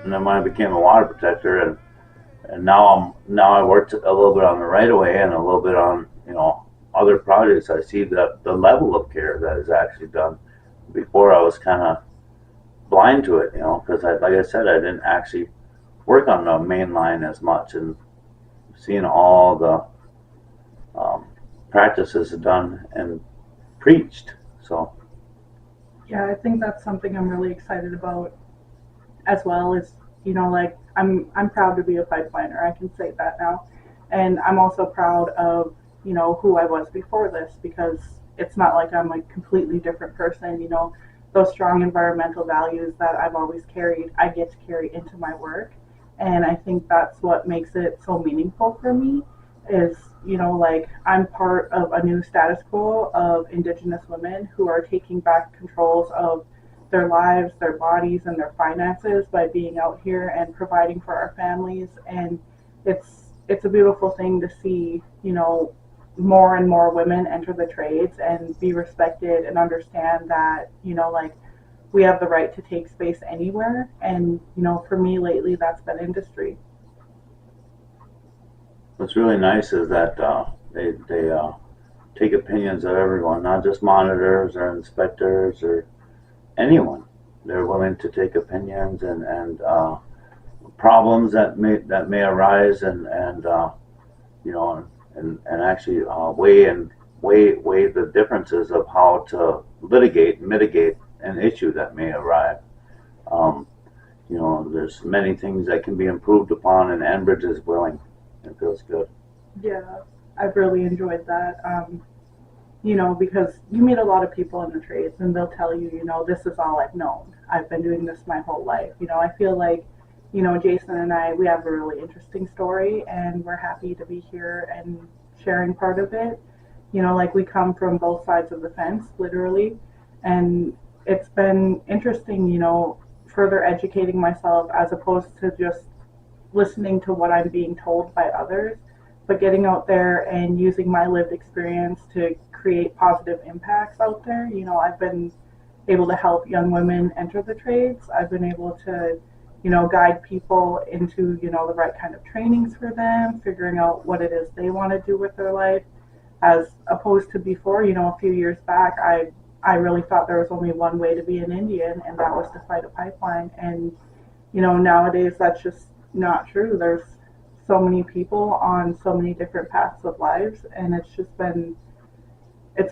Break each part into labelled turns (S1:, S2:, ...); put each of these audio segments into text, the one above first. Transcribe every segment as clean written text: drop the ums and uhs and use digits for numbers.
S1: and then when I became a water protector, and now I worked a little bit on the right of way and a little bit on other projects. I see the level of care that is actually done. Before I was kind of blind to it, because like I said, I didn't actually work on the main line as much, and seeing all the practices done and preached. So
S2: Yeah, I think that's something I'm really excited about as well. Is like I'm proud to be a pipeliner. I can say that now, and I'm also proud of who I was before this, because it's not like I'm a completely different person. Those strong environmental values that I've always carried, I get to carry into my work, and I think that's what makes it so meaningful for me. Is like I'm part of a new status quo of Indigenous women who are taking back controls of their lives, their bodies, and their finances by being out here and providing for our families. And it's a beautiful thing to see, more and more women enter the trades and be respected and understand that, like we have the right to take space anywhere. And, for me lately, that's been industry.
S1: what's really nice is that they take opinions of everyone, not just monitors or inspectors or anyone. They're willing to take opinions and problems that may arise, and and actually weigh the differences of how to mitigate an issue that may arrive. Um, there's many things that can be improved upon, and Enbridge is willing. It feels good.
S2: Yeah, I've really enjoyed that. Because you meet a lot of people in the trades and they'll tell you, this is all I've known. I've been doing this my whole life. I feel like, Jason and I, we have a really interesting story, and we're happy to be here and sharing part of it. Like we come from both sides of the fence, literally. And it's been interesting, further educating myself as opposed to just listening to what I'm being told by others, but getting out there and using my lived experience to create positive impacts out there. I've been able to help young women enter the trades. I've been able to, guide people into, the right kind of trainings for them, figuring out what it is they want to do with their life, as opposed to before, a few years back, I really thought there was only one way to be an Indian, and that was to fight a pipeline. And, nowadays that's just not true. There's so many people on so many different paths of lives, and it's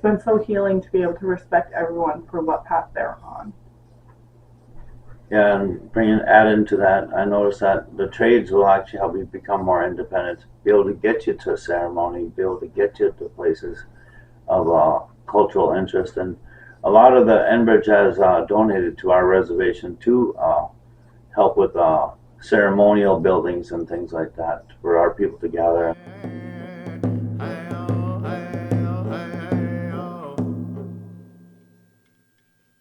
S2: been so healing to be able to respect everyone for what path they're on.
S1: Yeah, and add into that, I noticed that the trades will actually help you become more independent, be able to get you to a ceremony, be able to get you to places of cultural interest. And a lot of the Enbridge has donated to our reservation to help with ceremonial buildings and things like that for our people to gather.